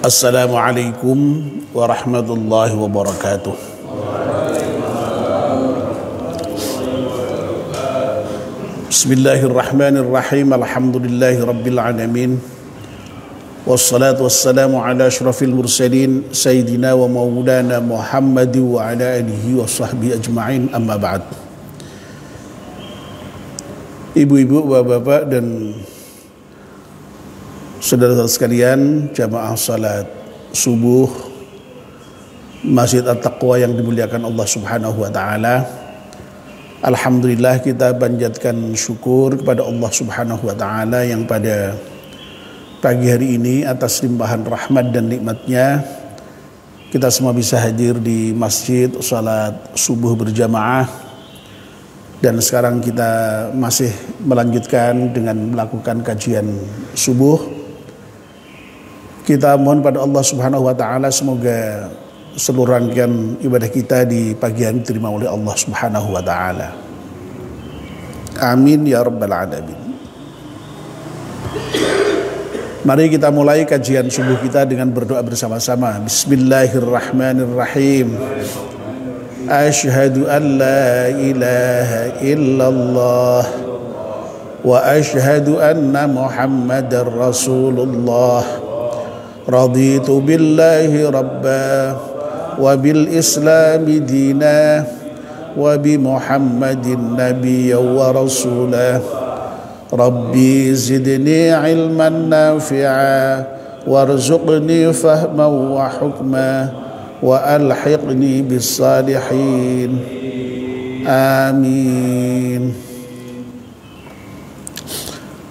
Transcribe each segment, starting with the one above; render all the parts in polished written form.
Assalamualaikum warahmatullahi wabarakatuh. Bismillahirrahmanirrahim. Alhamdulillahi rabbil alamin. Wassalatu wassalamu ala asyrafil mursalin Sayyidina wa maulana Muhammad wa ala alihi wa sahbihi ajma'in, amma ba'd. Ibu-ibu, bapak-bapak dan saudara-saudara sekalian, jamaah salat subuh Masjid At-Taqwa yang dimuliakan Allah Subhanahu wa taala. Alhamdulillah, kita panjatkan syukur kepada Allah Subhanahu wa taala yang pada pagi hari ini atas limpahan rahmat dan nikmatnya kita semua bisa hadir di masjid salat subuh berjamaah. Dan sekarang kita masih melanjutkan dengan melakukan kajian subuh. Kita mohon pada Allah Subhanahu wa taala semoga seluruh rangkaian ibadah kita di pagi hari diterima oleh Allah Subhanahu wa taala. Amin ya rabbal alamin. Mari kita mulai kajian subuh kita dengan berdoa bersama-sama. Bismillahirrahmanirrahim. Asyhadu an la ilaha illallah wa asyhadu anna Muhammadar Rasulullah. Raditu billahi rabba wa bil islami dina wa bi Muhammadin nabiyya wa rasulah. Rabbi zidni ilman nafi'a warzuqni fahman wa hukma wa alhiqni bis salihin. Amin.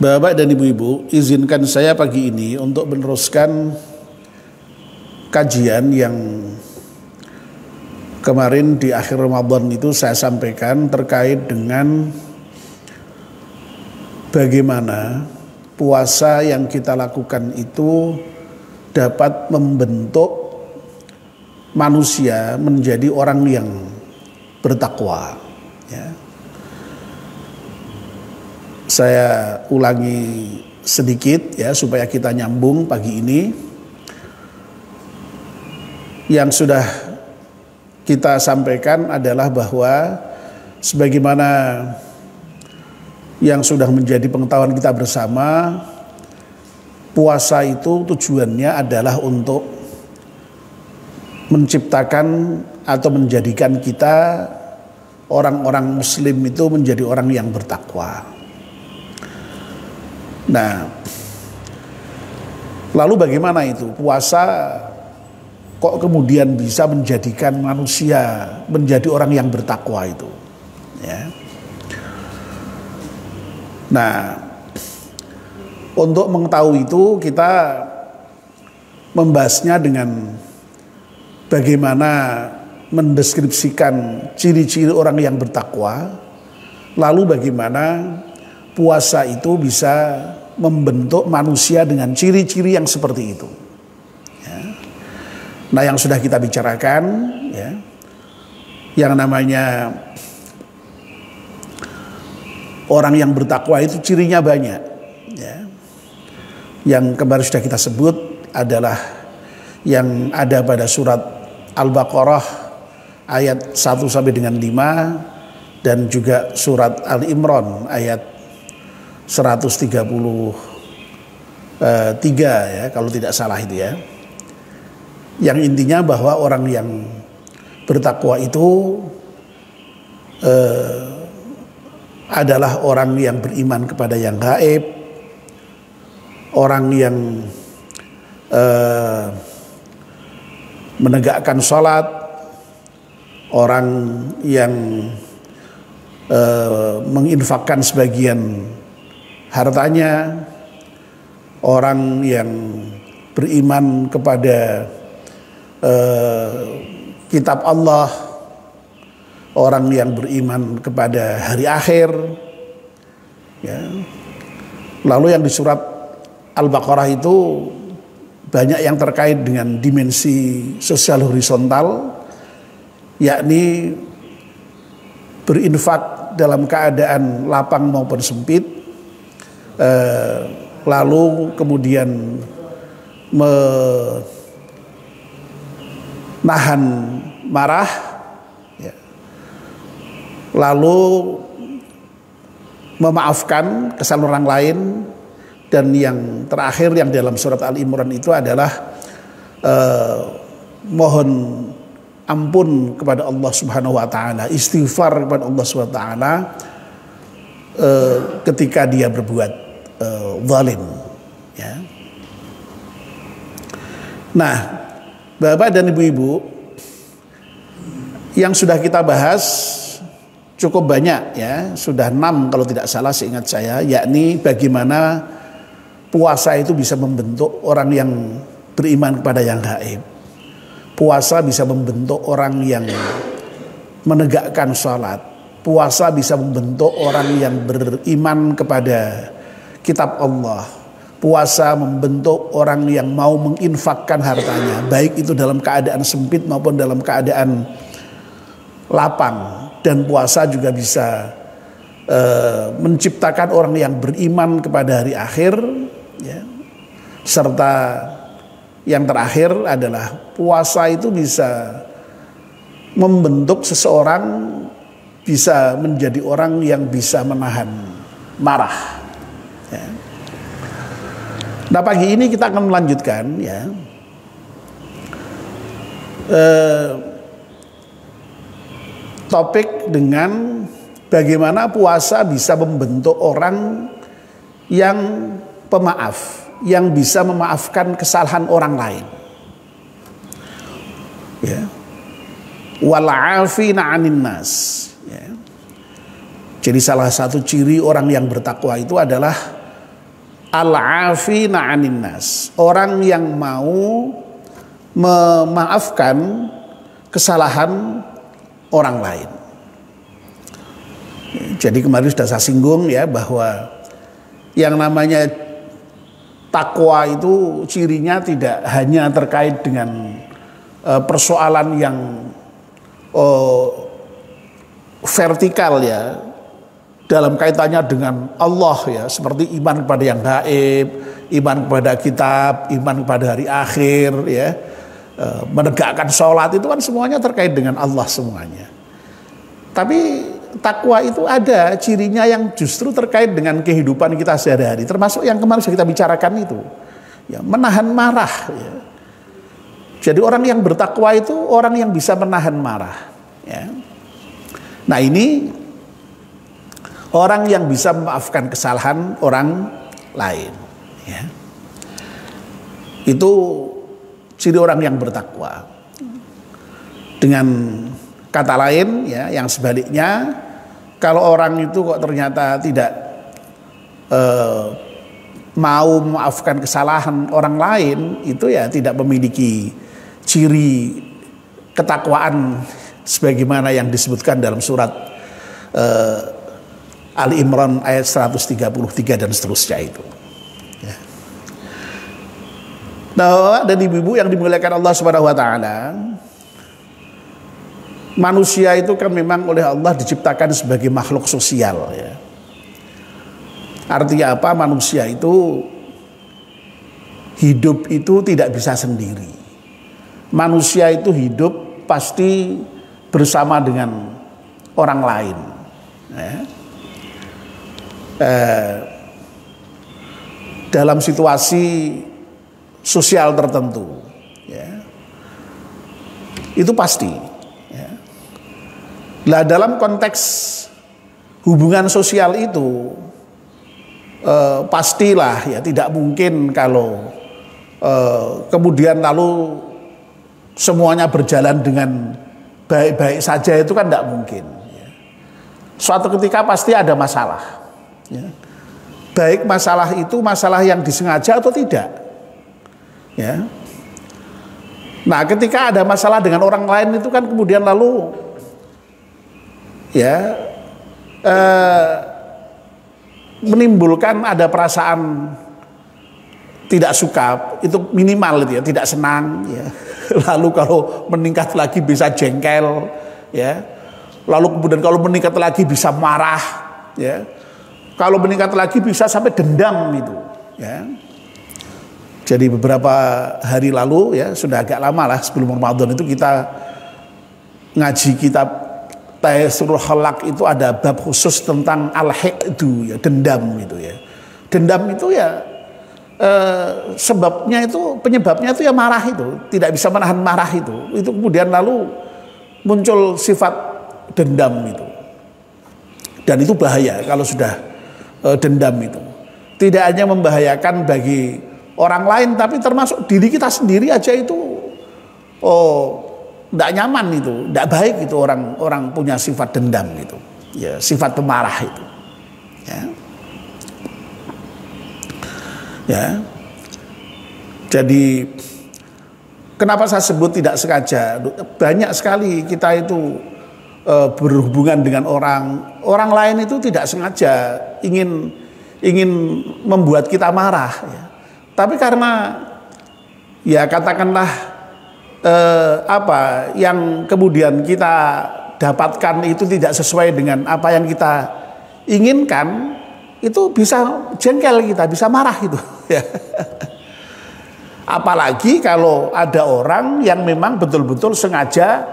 Bapak dan ibu-ibu, izinkan saya pagi ini untuk meneruskan kajian yang kemarin di akhir Ramadan itu saya sampaikan terkait dengan bagaimana puasa yang kita lakukan itu dapat membentuk manusia menjadi orang yang bertakwa, ya. Saya ulangi sedikit ya supaya kita nyambung pagi ini. Yang sudah kita sampaikan adalah bahwa sebagaimana yang sudah menjadi pengetahuan kita bersama, puasa itu tujuannya adalah untuk menciptakan atau menjadikan kita orang-orang muslim itu menjadi orang yang bertakwa. Nah, lalu bagaimana itu puasa kok kemudian bisa menjadikan manusia menjadi orang yang bertakwa itu, ya. Nah, untuk mengetahui itu kita membahasnya dengan bagaimana mendeskripsikan ciri-ciri orang yang bertakwa, lalu bagaimana puasa itu bisa membentuk manusia dengan ciri-ciri yang seperti itu, ya. Nah, yang sudah kita bicarakan, ya, yang namanya orang yang bertakwa itu cirinya banyak, ya. Yang kemarin sudah kita sebut adalah yang ada pada surat Al-Baqarah ayat 1 sampai dengan 5 dan juga surat Al-Imran ayat 133 ya kalau tidak salah itu, ya. Yang intinya bahwa orang yang bertakwa itu adalah orang yang beriman kepada yang gaib, orang yang menegakkan sholat, orang yang menginfakkan sebagian hartanya, orang yang beriman kepada kitab Allah, orang yang beriman kepada hari akhir, ya. Lalu yang di surat Al-Baqarah itu banyak yang terkait dengan dimensi sosial horizontal, yakni berinfak dalam keadaan lapang maupun sempit, lalu kemudian nahan marah, ya, lalu memaafkan kesalahan orang lain, dan yang terakhir yang dalam surat Al-Imran itu adalah mohon ampun kepada Allah Subhanahu wa taala, istighfar kepada Allah Subhanahu wa taala ketika dia berbuat zalim, ya. Nah, Bapak dan Ibu-ibu, yang sudah kita bahas cukup banyak, ya, sudah 6 kalau tidak salah seingat saya, yakni bagaimana puasa itu bisa membentuk orang yang beriman kepada yang gaib. Puasa bisa membentuk orang yang menegakkan salat. Puasa bisa membentuk orang yang beriman kepada kitab Allah. Puasa membentuk orang yang mau menginfakkan hartanya, baik itu dalam keadaan sempit maupun dalam keadaan lapang. Dan puasa juga bisa menciptakan orang yang beriman kepada hari akhir, ya. Serta yang terakhir adalah puasa itu bisa membentuk seseorang bisa menjadi orang yang bisa menahan marah, ya. Nah, pagi ini kita akan melanjutkan, ya, topik dengan bagaimana puasa bisa membentuk orang yang pemaaf, yang bisa memaafkan kesalahan orang lain, ya. Wal 'afina 'anil nas, ya. Jadi salah satu ciri orang yang bertakwa itu adalah al-'afina 'anil nas, orang yang mau memaafkan kesalahan orang lain. Jadi kemarin sudah saya singgung, ya, bahwa yang namanya takwa itu cirinya tidak hanya terkait dengan persoalan yang vertikal, ya, dalam kaitannya dengan Allah, ya, seperti iman kepada yang gaib, iman kepada kitab, iman kepada hari akhir, ya, menegakkan sholat, itu kan semuanya terkait dengan Allah semuanya. Tapi takwa itu ada cirinya yang justru terkait dengan kehidupan kita sehari-hari, termasuk yang kemarin sudah kita bicarakan itu, ya, menahan marah, ya. Jadi orang yang bertakwa itu orang yang bisa menahan marah, ya. Nah, ini orang yang bisa memaafkan kesalahan orang lain, ya. Itu ciri orang yang bertakwa. Dengan kata lain, ya, yang sebaliknya, kalau orang itu kok ternyata tidak mau memaafkan kesalahan orang lain, itu ya tidak memiliki ciri ketakwaan sebagaimana yang disebutkan dalam surat Al-Imran ayat 133 dan seterusnya itu, ya. Nah, dan ibu-ibu yang dimuliakan Allah Subhanahu wa taala, manusia itu kan memang oleh Allah diciptakan sebagai makhluk sosial, ya. Artinya apa? Manusia itu hidup itu tidak bisa sendiri. Manusia itu hidup pasti bersama dengan orang lain, ya. Dalam situasi sosial tertentu, ya, itu pasti, ya. Nah, dalam konteks hubungan sosial itu pastilah, ya, tidak mungkin kalau kemudian lalu semuanya berjalan dengan baik-baik saja, itu kan tidak mungkin, ya. Suatu ketika pasti ada masalah, ya. Baik masalah itu masalah yang disengaja atau tidak, ya. Nah, ketika ada masalah dengan orang lain itu kan kemudian lalu, ya, menimbulkan ada perasaan tidak suka, itu minimal, ya, tidak senang, ya. Lalu kalau meningkat lagi bisa jengkel, ya. Lalu kemudian kalau meningkat lagi bisa marah, ya. Kalau meningkat lagi bisa sampai dendam itu, ya. Jadi beberapa hari lalu ya, sudah agak lama lah sebelum Ramadan itu kita ngaji kitab Taysirul Khalaq, itu ada bab khusus tentang al-hiqdu ya, dendam itu ya. Dendam itu ya sebabnya itu, penyebabnya itu ya marah itu, tidak bisa menahan marah itu kemudian lalu muncul sifat dendam itu. Dan itu bahaya kalau sudah dendam itu. Tidak hanya membahayakan bagi orang lain, tapi termasuk diri kita sendiri aja itu tidak nyaman itu, tidak baik itu orang punya sifat dendam itu, ya, sifat pemarah itu, ya. Ya, jadi kenapa saya sebut tidak sengaja? Banyak sekali kita itu berhubungan dengan orang lain itu tidak sengaja ingin membuat kita marah, ya. Tapi karena ya katakanlah apa yang kemudian kita dapatkan itu tidak sesuai dengan apa yang kita inginkan, itu bisa jengkel, kita bisa marah itu. Ya. Apalagi kalau ada orang yang memang betul-betul sengaja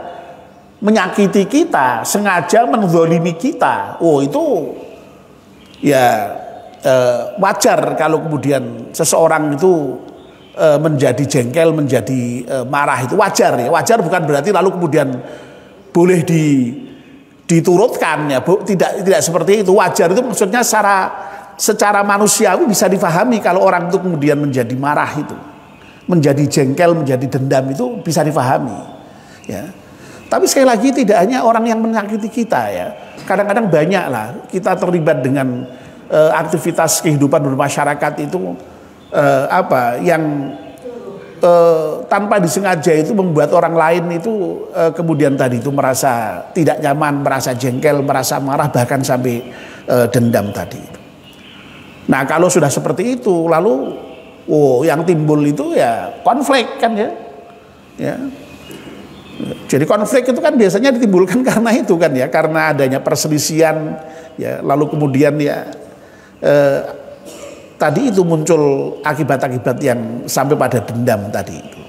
menyakiti kita, sengaja menzalimi kita. Oh, itu ya wajar kalau kemudian seseorang itu menjadi jengkel, menjadi marah, itu wajar ya. Wajar bukan berarti lalu kemudian boleh diturutkan ya, tidak seperti itu. Wajar itu maksudnya secara manusiawi bisa difahami kalau orang itu kemudian menjadi marah itu, menjadi jengkel, menjadi dendam, itu bisa difahami, ya. Tapi sekali lagi tidak hanya orang yang menyakiti kita ya. Kadang-kadang banyak lah kita terlibat dengan aktivitas kehidupan bermasyarakat itu yang tanpa disengaja itu membuat orang lain itu kemudian tadi itu merasa tidak nyaman, merasa jengkel, merasa marah, bahkan sampai dendam tadi. Nah, kalau sudah seperti itu lalu yang timbul itu ya konflik kan ya. Ya. Jadi konflik itu kan biasanya ditimbulkan karena itu kan ya, karena adanya perselisihan ya, lalu kemudian ya tadi itu muncul akibat-akibat yang sampai pada dendam tadi itu.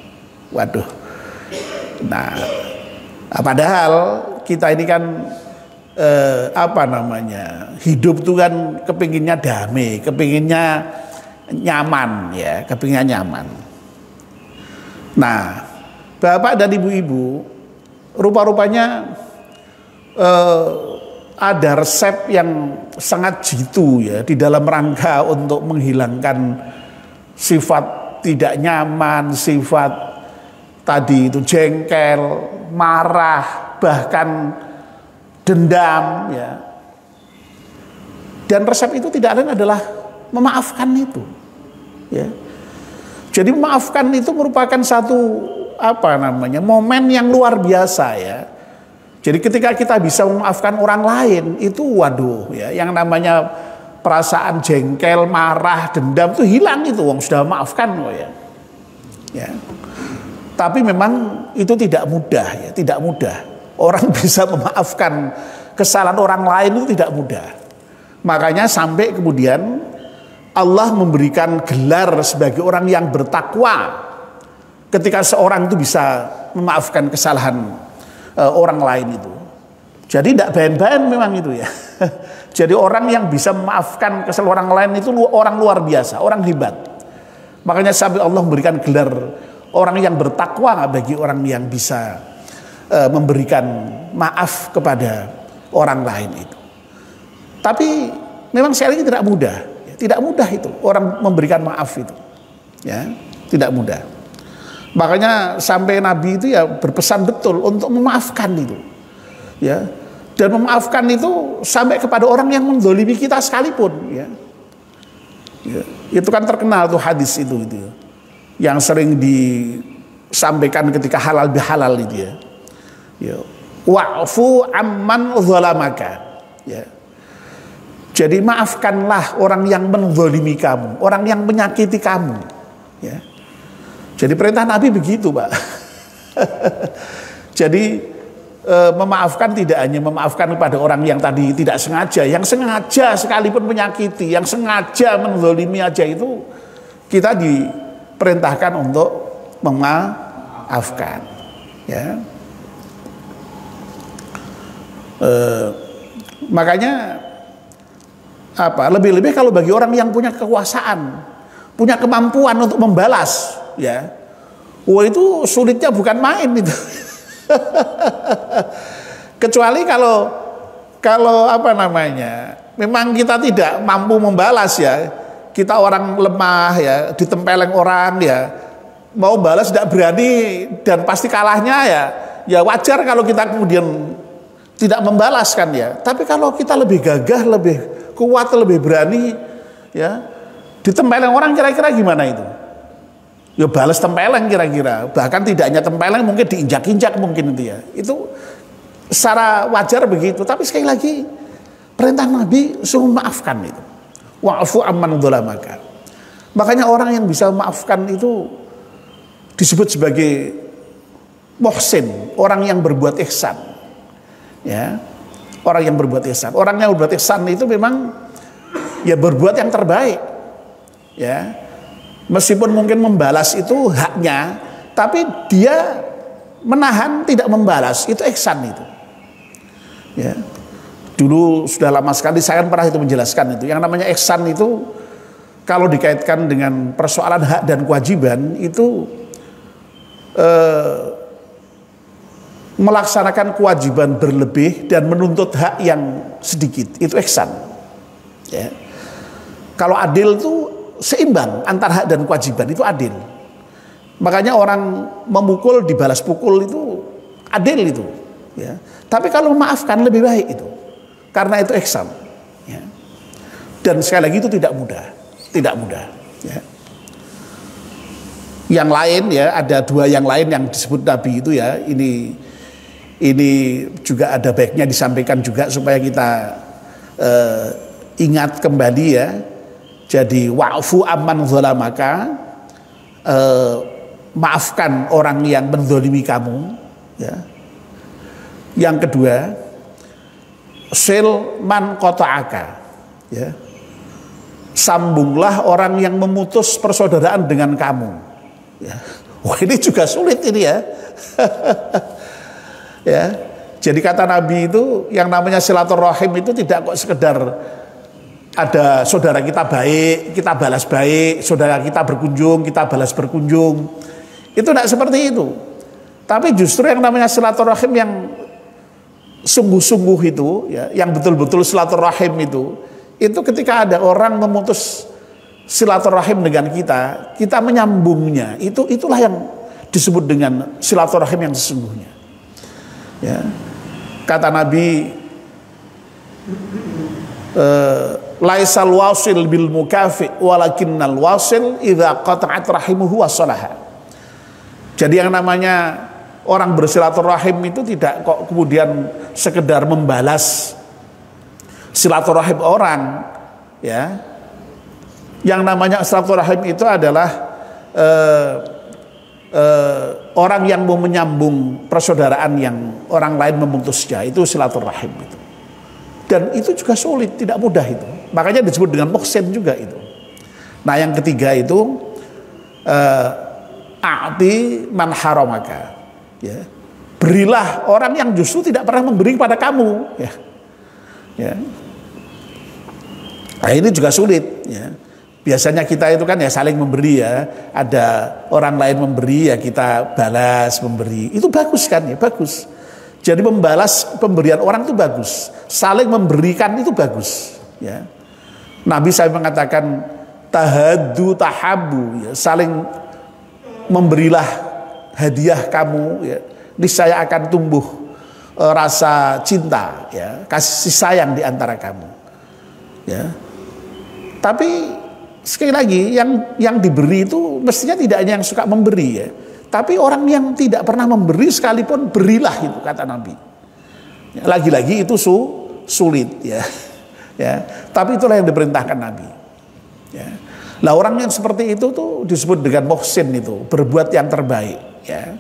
Waduh. Nah, padahal kita ini kan hidup tuh kan kepinginnya damai, kepinginnya nyaman ya, kepinginnya nyaman. Nah, Bapak dan Ibu-ibu, rupa-rupanya ada resep yang sangat jitu ya di dalam rangka untuk menghilangkan sifat tidak nyaman, sifat tadi itu jengkel, marah, bahkan dendam ya. Dan resep itu tidak lain adalah memaafkan itu. Ya. Jadi memaafkan itu merupakan satu momen yang luar biasa ya. Jadi ketika kita bisa memaafkan orang lain itu waduh ya, yang namanya perasaan jengkel, marah, dendam itu hilang itu, wong sudah memaafkan kok ya. Ya. Tapi memang itu tidak mudah ya, tidak mudah. Orang bisa memaafkan kesalahan orang lain itu tidak mudah. Makanya sampai kemudian Allah memberikan gelar sebagai orang yang bertakwa ketika seorang itu bisa memaafkan kesalahan orang lain itu. Jadi tidak bayan-bayan memang itu ya. Jadi orang yang bisa memaafkan kesalahan orang lain itu orang luar biasa, orang hebat. Makanya sampai Allah memberikan gelar orang yang bertakwa bagi orang yang bisa memberikan maaf kepada orang lain itu. Tapi memang sekali lagi tidak mudah, tidak mudah itu orang memberikan maaf itu, ya tidak mudah. Makanya sampai Nabi itu ya berpesan betul untuk memaafkan itu, ya, dan memaafkan itu sampai kepada orang yang menzalimi kita sekalipun, ya. Ya, itu kan terkenal tuh hadis itu yang sering disampaikan ketika halal bihalal itu ya. Ya, wa'fu amman zalamaka. Ya. Jadi maafkanlah orang yang menzalimi kamu, orang yang menyakiti kamu. Ya. Jadi perintah Nabi begitu, Pak. Jadi memaafkan tidak hanya memaafkan kepada orang yang tadi tidak sengaja, yang sengaja sekalipun menyakiti, yang sengaja menzalimi aja itu kita perintahkan untuk memaafkan, ya. Makanya lebih-lebih kalau bagi orang yang punya kekuasaan, punya kemampuan untuk membalas, ya, wah itu sulitnya bukan main itu. Kecuali kalau memang kita tidak mampu membalas, ya, kita orang lemah, ya, ditempeleng orang, ya, mau balas tidak berani dan pasti kalahnya, ya wajar kalau kita kemudian tidak membalaskan, ya. Tapi kalau kita lebih gagah, lebih kuat, lebih berani, ya, ditempeleng orang kira-kira gimana itu? Ya balas tempeleng kira-kira. Bahkan tidak hanya tempeleng, mungkin diinjak-injak mungkin itu, ya. Itu secara wajar begitu. Tapi sekali lagi perintah Nabi suruh maafkan itu. Wa'fu amman dzalamaka. Makanya orang yang bisa memaafkan itu disebut sebagai muhsin, orang yang berbuat ihsan. Ya, orang yang berbuat ihsan. Orang yang berbuat ihsan itu memang ya berbuat yang terbaik, ya. Meskipun mungkin membalas itu haknya, tapi dia menahan tidak membalas, itu ihsan itu, ya. Dulu sudah lama sekali saya pernah itu menjelaskan itu. Yang namanya ihsan itu kalau dikaitkan dengan persoalan hak dan kewajiban itu melaksanakan kewajiban berlebih dan menuntut hak yang sedikit, itu ihsan, ya. Kalau adil itu seimbang antara hak dan kewajiban, itu adil. Makanya orang memukul dibalas pukul itu adil itu, ya. Tapi kalau memaafkan lebih baik itu, karena itu ihsan, ya. Dan sekali lagi itu tidak mudah, ya. Yang lain, ya, ada dua yang lain yang disebut Nabi itu, ya, ini juga ada baiknya disampaikan juga supaya kita ingat kembali, ya. Jadi wa'fu amman dzalamaka, maafkan orang yang menzalimi kamu, ya. Yang kedua, sil man qata'aka, ya. Sambunglah orang yang memutus persaudaraan dengan kamu, ya. Wah, ini juga sulit ini, ya. Ya, jadi kata Nabi itu yang namanya silaturahim itu tidak kok sekedar ada saudara kita baik, kita balas baik, saudara kita berkunjung, kita balas berkunjung. Itu tidak seperti itu. Tapi justru yang namanya silaturahim yang sungguh-sungguh itu, ya, yang betul-betul silaturahim itu ketika ada orang memutus silaturahim dengan kita menyambungnya. Itulah yang disebut dengan silaturahim yang sesungguhnya. Ya, kata Nabi, laisal wasil bil mukafi walakinnal wasil idza qata'at rahimuhu wasalaha. Jadi yang namanya orang bersilaturahim itu tidak kok kemudian sekedar membalas silaturahim orang, ya. Yang namanya silaturahim itu adalah orang yang mau menyambung persaudaraan yang orang lain memutusnya, itu silaturahim itu. Dan itu juga sulit, tidak mudah itu. Makanya disebut dengan muhsin juga itu. Nah, yang ketiga itu a'ti man haramaka, ya. Berilah orang yang justru tidak pernah memberi kepada kamu, ya. Ya. Nah, ini juga sulit, ya. Biasanya kita itu kan ya saling memberi, ya. Ada orang lain memberi, ya kita balas memberi. Itu bagus kan, ya, bagus. Jadi membalas pemberian orang itu bagus. Saling memberikan itu bagus, ya. Nabi saya mengatakan tahaddu tahabu, ya. Saling memberilah hadiah kamu, ya. Niscaya akan tumbuh rasa cinta, ya, kasih sayang di antara kamu, ya. Tapi sekali lagi yang diberi itu mestinya tidak hanya yang suka memberi, ya, tapi orang yang tidak pernah memberi sekalipun berilah, itu kata Nabi. Ya, lagi-lagi itu sulit, ya. Ya, tapi itulah yang diperintahkan Nabi, ya. Nah, orang yang seperti itu tuh disebut dengan muhsin, itu berbuat yang terbaik, ya.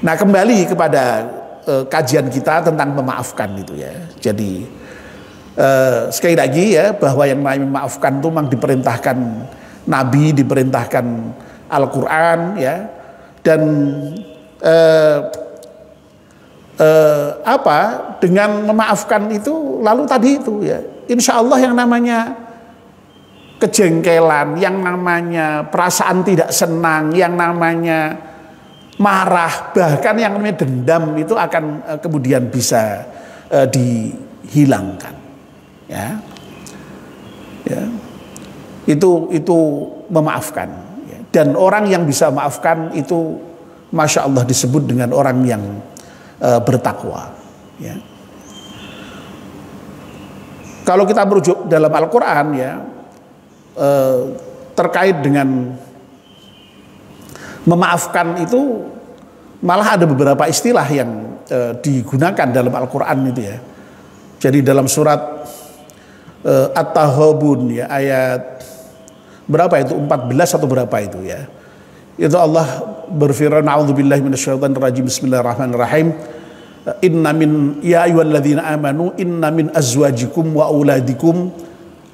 Nah, kembali kepada kajian kita tentang memaafkan itu, ya. Jadi sekali lagi, ya, bahwa yang namanya memaafkan itu memang diperintahkan Nabi, diperintahkan Al-Quran, ya, dan dengan memaafkan itu, lalu tadi itu, ya, insya Allah yang namanya kejengkelan, yang namanya perasaan tidak senang, yang namanya marah, bahkan yang namanya dendam itu akan kemudian bisa dihilangkan, ya. Ya. Itu memaafkan, ya. Dan orang yang bisa memaafkan itu Masya Allah disebut dengan orang yang bertakwa, ya. Kalau kita merujuk dalam Al-Quran, ya, terkait dengan memaafkan itu malah ada beberapa istilah yang digunakan dalam Al-Quran itu, ya. Jadi dalam surat At-Tahabun, ya, ayat berapa itu, 14 atau berapa itu, ya, itu Allah berfirman, a'udzubillahi minasyaitonir rajim, bismillahirrahmanirrahim, inna min ya ayyuhalladzina amanu inna min azwajikum wa auladikum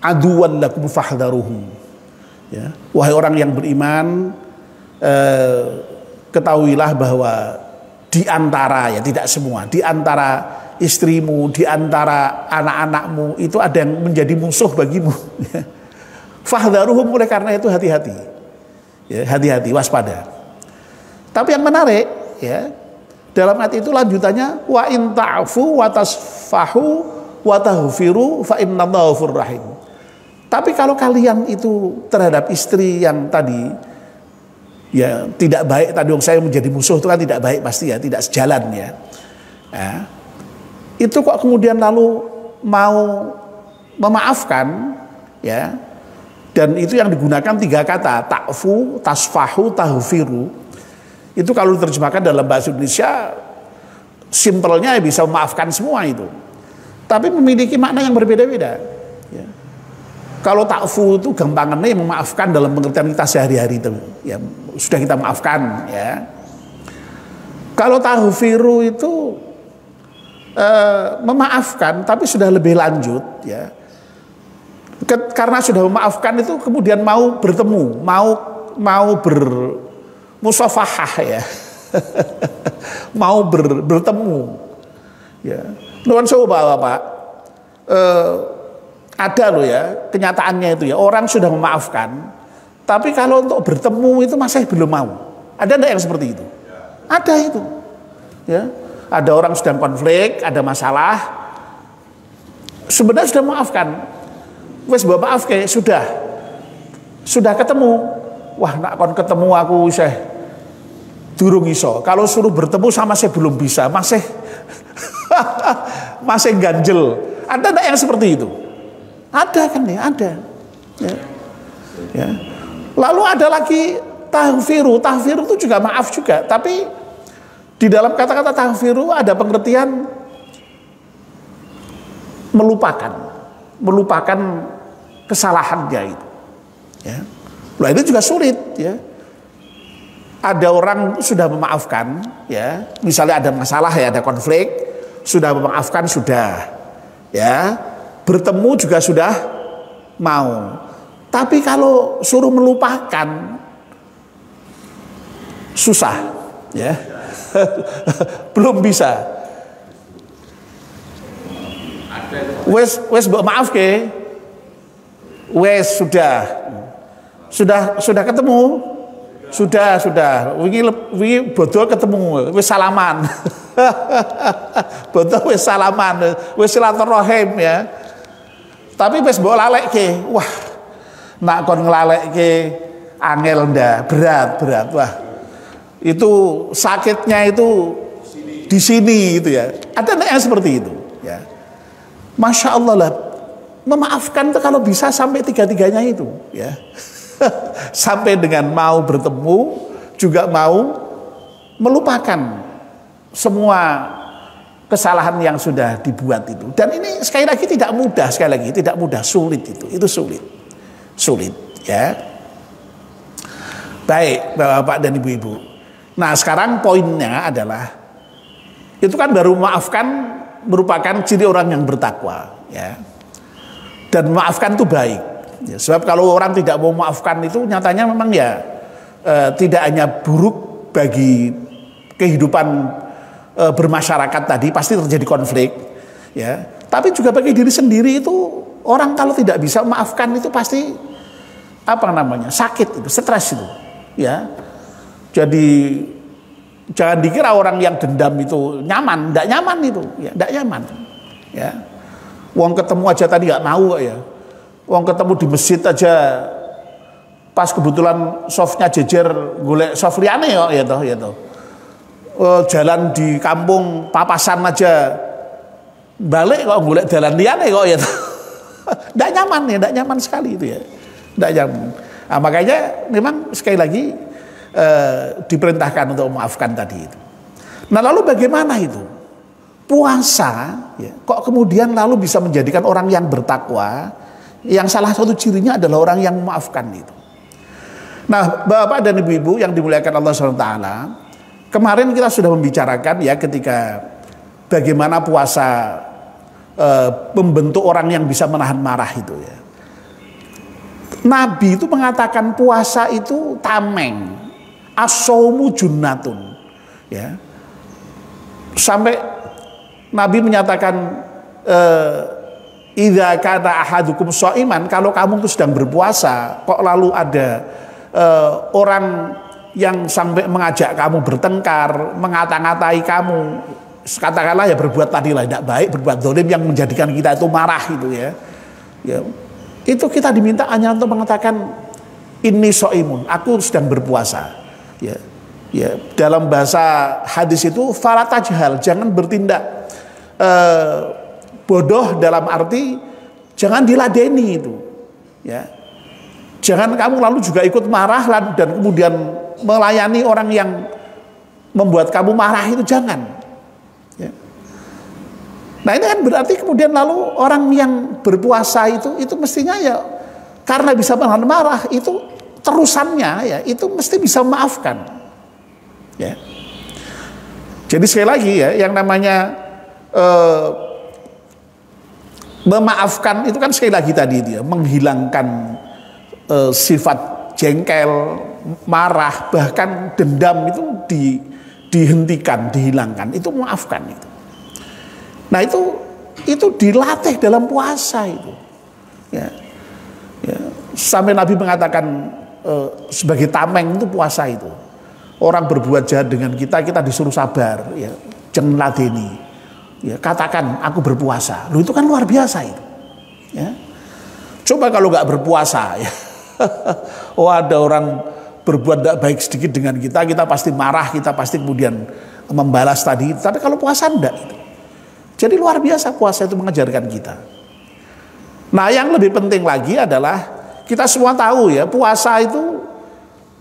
aduwwan lakum fahdharuhum, ya, wahai orang yang beriman, ketahuilah bahwa di antara, ya, tidak semua, di antara istrimu, di antara anak-anakmu itu ada yang menjadi musuh bagimu. Fahdharuhum, oleh karena itu hati-hati, ya, hati-hati, waspada. Tapi yang menarik, ya, dalam ayat itu lanjutannya, wa in ta'fu wa tasfahu wa taghfiru fa innallaha ghafurur rahim. Tapi kalau kalian itu terhadap istri yang tadi, ya, tidak baik, tadi saya menjadi musuh itu kan tidak baik pasti, ya, tidak sejalan, ya. Nah, itu kok kemudian lalu mau memaafkan, ya, dan itu yang digunakan 3 kata, ta'fu, tasfahu, taghfiru. Itu kalau diterjemahkan dalam bahasa Indonesia simpelnya bisa memaafkan semua itu, tapi memiliki makna yang berbeda-beda, ya. Kalau ta'fu itu gampangannya memaafkan dalam pengertian kita sehari-hari itu, ya, sudah kita maafkan, ya. Kalau taghfiru itu memaafkan tapi sudah lebih lanjut, ya. Karena sudah memaafkan itu kemudian mau bertemu, mau bermusafahah, ya. Mau bertemu, ya. Nuwun sewu Bapak, ada loh, ya, kenyataannya itu, ya, orang sudah memaafkan tapi kalau untuk bertemu itu masih belum mau. Ada enggak yang seperti itu? Ada itu, ya. Ada orang sedang konflik, ada masalah, sebenarnya sudah memaafkan, wes mbok maaf kayak sudah ketemu, wah nak kon ketemu aku saya durung iso, kalau suruh bertemu sama saya belum bisa, masih masih ganjel. Ada enggak yang seperti itu? Ada kan, ya, ada, ya. Ya. Lalu ada lagi tahfiru itu juga maaf juga, tapi di dalam kata-kata tahfiru ada pengertian melupakan kesalahannya itu, ya. Nah, itu juga sulit, ya. Ada orang sudah memaafkan, ya, misalnya ada masalah, ya, ada konflik, sudah memaafkan, sudah, ya, bertemu juga sudah mau, tapi kalau suruh melupakan susah, ya. Belum bisa. Wes mbok maaf ke, wes sudah ketemu, sudah wingi bodoh ketemu, wes salaman. Bodoh wes salaman, wes silaturahim, ya. Tapi wes mbok lalekke, wah nak kon nglalekke angel ndak, berat, wah. Itu sakitnya itu di sini itu, ya. Ada yang seperti itu, ya. Masya Allah lah, memaafkan itu kalau bisa sampai 3-tiganya itu, ya. Sampai dengan mau bertemu, juga mau melupakan semua kesalahan yang sudah dibuat itu. Dan ini sekali lagi tidak mudah, sulit itu sulit, ya. Baik Bapak-bapak dan Ibu-ibu. Nah, sekarang poinnya adalah itu kan baru memaafkan merupakan ciri orang yang bertakwa, ya. Dan memaafkan itu baik, ya. Sebab kalau orang tidak mau memaafkan itu nyatanya memang, ya, tidak hanya buruk bagi kehidupan bermasyarakat tadi, pasti terjadi konflik, ya. Tapi juga bagi diri sendiri itu, orang kalau tidak bisa memaafkan itu pasti sakit itu, stres itu, ya. Jadi jangan dikira orang yang dendam itu nyaman, tidak nyaman itu, ya, tidak nyaman, ya. Wong ketemu aja tadi nggak tahu ya, wong ketemu di masjid aja, pas kebetulan softnya jejer, golek soft liane ya toh. Jalan di kampung papasan aja, balik kok golek jalan liane kok ya toh. Tidak nyaman ya, tidak nyaman sekali itu ya, tidak nyaman. Nah, makanya memang sekali lagi diperintahkan untuk memaafkan tadi itu. Nah, lalu bagaimana itu? Puasa, ya, kok kemudian lalu bisa menjadikan orang yang bertakwa, yang salah satu cirinya adalah orang yang memaafkan itu. Nah, Bapak dan Ibu-ibu yang dimuliakan Allah SWT, kemarin kita sudah membicarakan ya ketika bagaimana puasa membentuk orang yang bisa menahan marah itu ya. Nabi itu mengatakan puasa itu tameng, as-shaumu junnatun, ya. Sampai Nabi menyatakan idza kana ahadukum shaiman, kalau kamu itu sedang berpuasa kok lalu ada orang yang sampai mengajak kamu bertengkar, mengata-ngatai kamu, katakanlah ya berbuat tadilah tidak baik, berbuat zalim yang menjadikan kita itu marah itu ya. Ya. Itu kita diminta hanya untuk mengatakan inni shaimun, aku sedang berpuasa. Ya. Ya, dalam bahasa hadis itu fala tajhal, jangan bertindak bodoh dalam arti jangan diladeni itu, ya. Jangan kamu lalu juga ikut marah dan kemudian melayani orang yang membuat kamu marah itu, jangan. Ya. Nah, ini kan berarti kemudian lalu orang yang berpuasa itu mestinya ya karena bisa menahan marah itu terusannya ya itu mesti bisa memaafkan. Ya. Jadi sekali lagi ya yang namanya memaafkan itu kan sekali lagi tadi dia menghilangkan sifat jengkel, marah, bahkan dendam itu dihentikan, dihilangkan, itu memaafkan itu. Nah itu dilatih dalam puasa itu, ya. Ya. Sampai Nabi mengatakan sebagai tameng itu puasa itu. Orang berbuat jahat dengan kita disuruh sabar, ya, jangan ladeni. Ya, katakan aku berpuasa. Loh, itu kan luar biasa itu. Ya. Coba kalau nggak berpuasa, ya. Oh, ada orang berbuat tidak baik sedikit dengan kita pasti marah, kita pasti kemudian membalas tadi. Tapi kalau puasa enggak itu. Jadi luar biasa puasa itu mengajarkan kita. Nah, yang lebih penting lagi adalah kita semua tahu ya puasa itu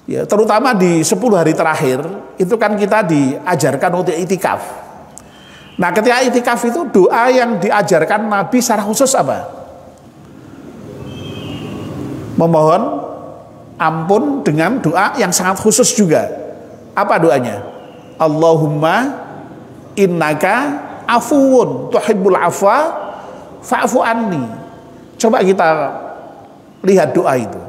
ya terutama di 10 hari terakhir itu kan kita diajarkan untuk itikaf. Nah, ketika itikaf itu doa yang diajarkan Nabi secara khusus apa? Memohon ampun dengan doa yang sangat khusus juga. Apa doanya? Allahumma innaka afuwun tuhibbul afwa fa'fu anni. Coba kita lihat doa itu.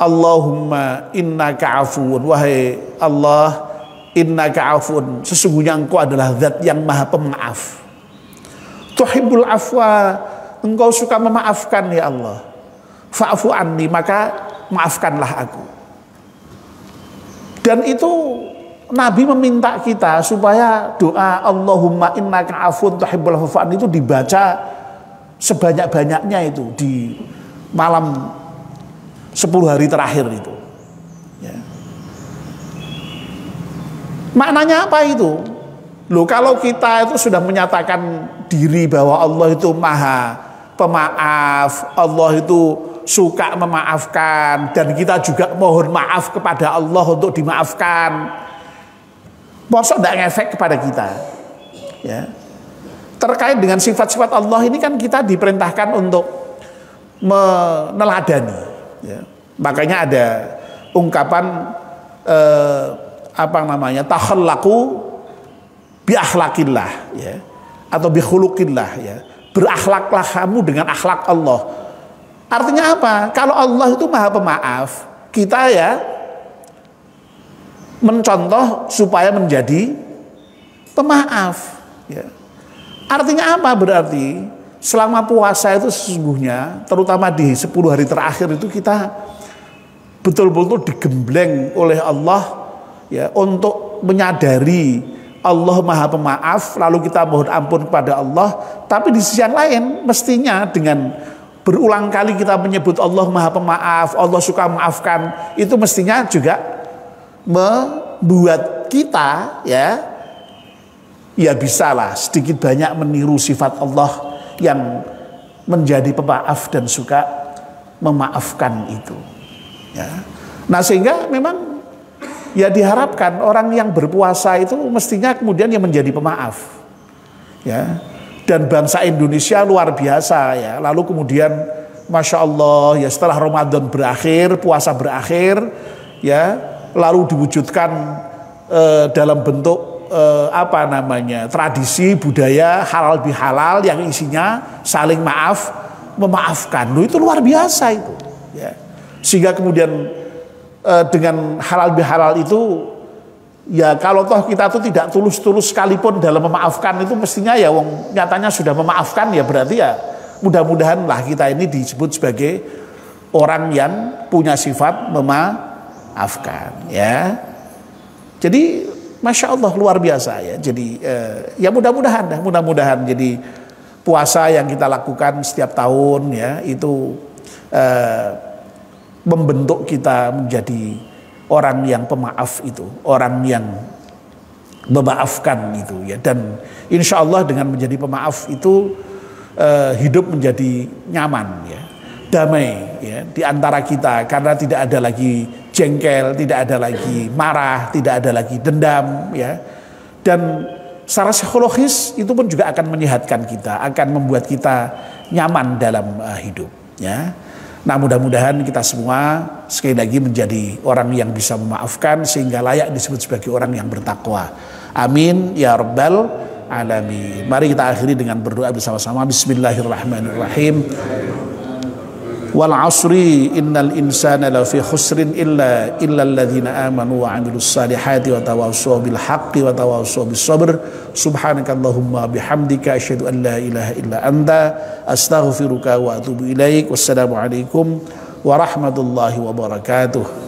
Allahumma innaka afuwun, wahai Allah, innaka afun, sesungguhnya engkau adalah zat yang maha pemaaf. Tuhibbul afwa, engkau suka memaafkan ya Allah. Fa'fu anni, maka maafkanlah aku. Dan itu Nabi meminta kita supaya doa Allahumma innaka afun tuhibbul afwa itu dibaca sebanyak-banyaknya itu di malam 10 hari terakhir itu. Ya. Maknanya apa itu? Loh, kalau kita itu sudah menyatakan diri bahwa Allah itu maha pemaaf, Allah itu suka memaafkan, dan kita juga mohon maaf kepada Allah untuk dimaafkan, masa tidak ngefek kepada kita? Ya. Terkait dengan sifat-sifat Allah ini kan kita diperintahkan untuk meneladani. Ya. Makanya ada ungkapan takhallaqu bi akhlaqillah, ya, atau bi khuluqillah, ya. Berakhlaklah kamu dengan akhlak Allah. Artinya apa? Kalau Allah itu maha pemaaf, kita ya mencontoh supaya menjadi pemaaf. Ya. Artinya apa berarti? Selama puasa itu sesungguhnya, terutama di 10 hari terakhir itu kita betul-betul digembleng oleh Allah ya untuk menyadari Allah Maha Pemaaf, lalu kita mohon ampun kepada Allah. Tapi di sisi yang lain mestinya dengan berulang kali kita menyebut Allah Maha Pemaaf, Allah suka memaafkan, itu mestinya juga membuat kita ya bisalah sedikit banyak meniru sifat Allah yang menjadi pemaaf dan suka memaafkan itu. Ya. Nah sehingga memang ya diharapkan orang yang berpuasa itu mestinya kemudian yang menjadi pemaaf. Ya. Dan bangsa Indonesia luar biasa ya. Lalu kemudian Masya Allah ya setelah Ramadan berakhir, puasa berakhir ya, lalu diwujudkan dalam bentuk tradisi budaya halal bihalal yang isinya saling maaf memaafkan. Loh, itu luar biasa itu ya. Sehingga kemudian dengan halal bihalal itu ya kalau toh kita tuh tidak tulus-tulus sekalipun dalam memaafkan itu mestinya ya wong nyatanya sudah memaafkan ya, berarti ya mudah-mudahan lah kita ini disebut sebagai orang yang punya sifat memaafkan ya. Jadi Masya Allah luar biasa ya. Jadi ya mudah-mudahan jadi puasa yang kita lakukan setiap tahun ya itu membentuk kita menjadi orang yang pemaaf itu, orang yang memaafkan itu ya. Dan insya Allah dengan menjadi pemaaf itu hidup menjadi nyaman ya, damai ya di antara kita, karena tidak ada lagi jengkel, tidak ada lagi marah, tidak ada lagi dendam ya. Dan secara psikologis itu pun juga akan menyehatkan kita, akan membuat kita nyaman dalam hidup ya. Nah mudah-mudahan kita semua sekali lagi menjadi orang yang bisa memaafkan sehingga layak disebut sebagai orang yang bertakwa. Amin ya rabbal alamin. Mari kita akhiri dengan berdoa bersama-sama. Bismillahirrahmanirrahim. Wal asri innal insana lafi khusrin illa alladzina amanu wa amilus salihati wa tawassaw bil haqqi wa tawassaw bis sabr. Subhanakallahumma bihamdika asyhadu an la ilaha illa anta astaghfiruka wa atubu ilaik. Wassalamu alaikum warahmatullahi wabarakatuh.